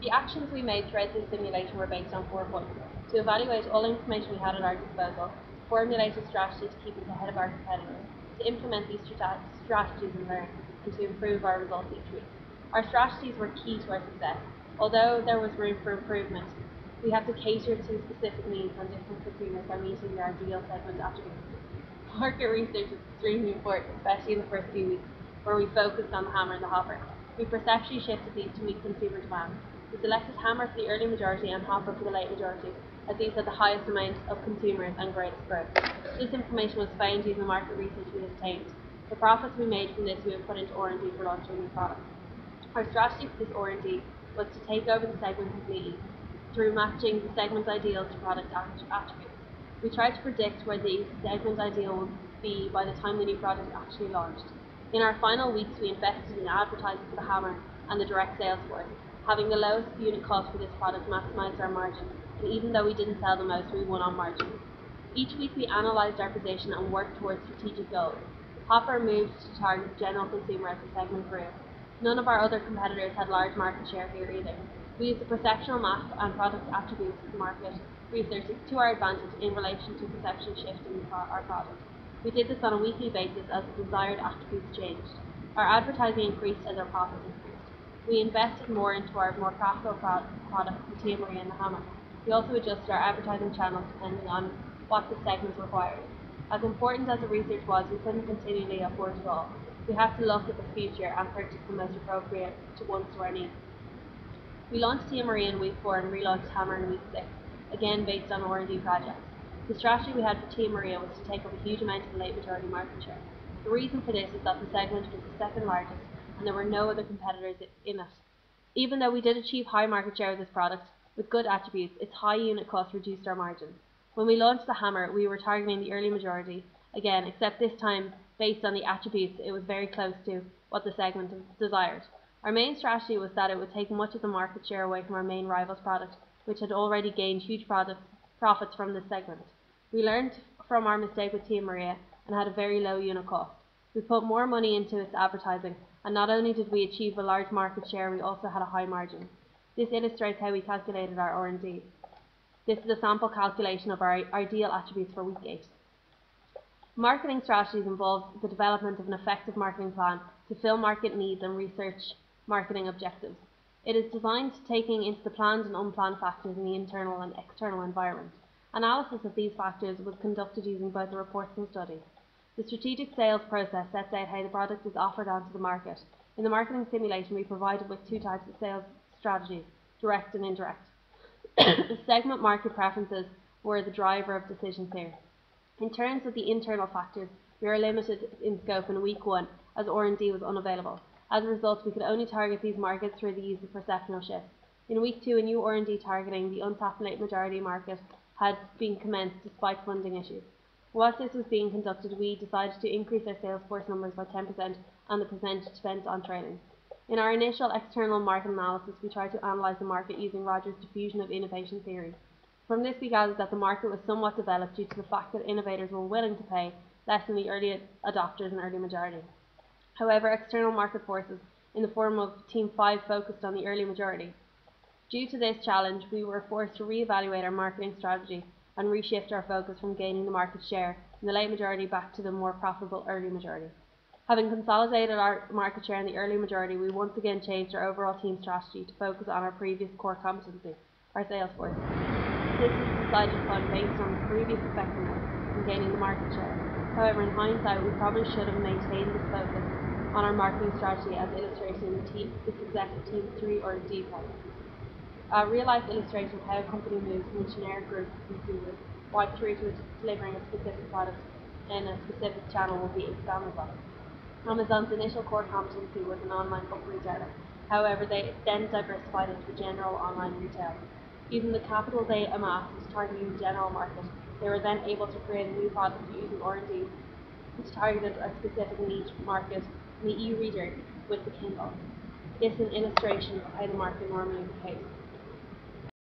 The actions we made throughout this simulation were based on 4 points: to evaluate all information we had at our disposal, to formulate a strategy to keep us ahead of our competitors, to implement these strategies and learn, and to improve our results each week. Our strategies were key to our success. Although there was room for improvement, we had to cater to specific needs on different consumers by meeting their ideal segment attributes. Market research is extremely important, especially in the first few weeks, where we focused on the hammer and the hopper. We perceptually shifted these to meet consumer demand. We selected hammer for the early majority and hopper for the late majority, as these had the highest amount of consumers and greatest growth. This information was found using the market research we had obtained. The profits we made from this we would put into R&D for launching new products. Our strategy for this R&D was to take over the segment completely through matching the segment's ideals to product attributes. We tried to predict where the segment ideal would be by the time the new product actually launched. In our final weeks, we invested in advertising for the hammer and the direct sales force. Having the lowest unit cost for this product maximised our margin, and even though we didn't sell the most, we won on margin. Each week we analysed our position and worked towards strategic goals. Hopper moved to target the general consumer as the segment grew. None of our other competitors had large market share here either. We used the perceptual map and product attributes of market research to our advantage in relation to perception shift in our product. We did this on a weekly basis as the desired attributes changed. Our advertising increased as our profits increased. We invested more into our more profitable products, the Tia Maria and the hammer. We also adjusted our advertising channels depending on what the segment required. As important as the research was, we couldn't continually afford it all. We had to look at the future and purchase the most appropriate ones to our needs. We launched Tia Maria in week 4 and relaunched Hammer in week 6, again based on R&D projects. The strategy we had for Tia Maria was to take up a huge amount of the late majority market share. The reason for this is that the segment was the second largest and there were no other competitors in it. Even though we did achieve high market share of this product, with good attributes, its high unit cost reduced our margins. When we launched the hammer, we were targeting the early majority, again, except this time, based on the attributes, it was very close to what the segment desired. Our main strategy was that it would take much of the market share away from our main rival's product, which had already gained huge profits from this segment. We learned from our mistake with Tia Maria and had a very low unit cost. We put more money into its advertising, and not only did we achieve a large market share, we also had a high margin. This illustrates how we calculated our R&D. This is a sample calculation of our ideal attributes for week 8. Marketing strategies involve the development of an effective marketing plan to fill market needs and research marketing objectives. It is designed taking into the planned and unplanned factors in the internal and external environment. Analysis of these factors was conducted using both the reports and studies. The strategic sales process sets out how the product is offered onto the market. In the marketing simulation, we provided with 2 types of sales strategies, direct and indirect. Segment market preferences were the driver of decisions here. In terms of the internal factors, we are limited in scope in week 1 as R&D was unavailable. As a result, we could only target these markets through the use of perceptual shifts. In week 2, a new R&D targeting the untapped late majority market had been commenced despite funding issues. Whilst this was being conducted, we decided to increase our sales force numbers by 10% and the percentage spent on training. In our initial external market analysis, we tried to analyse the market using Rogers' diffusion of innovation theory. From this, we gathered that the market was somewhat developed due to the fact that innovators were willing to pay less than the early adopters and early majority. However, external market forces, in the form of Team 5, focused on the early majority. Due to this challenge, we were forced to re-evaluate our marketing strategy and reshift our focus from gaining the market share in the late majority back to the more profitable early majority. Having consolidated our market share in the early majority, we once again changed our overall team strategy to focus on our previous core competency, our sales force. This was decided upon based on the previous effectiveness in gaining the market share. However, in hindsight, we probably should have maintained this focus on our marketing strategy as illustrated in the success of Team 3 or D product. A real-life illustration of how a company moves from a generic group of consumers right through to delivering a specific product in a specific channel will be Amazon. Amazon's initial core competency was an online book retailer. However, they then diversified into general online retail. Using the capital they amassed targeting the general market, they were then able to create a new product using R&D which targeted a specific niche market in the e-reader with the Kindle. This is an illustration of how the market normally behaves.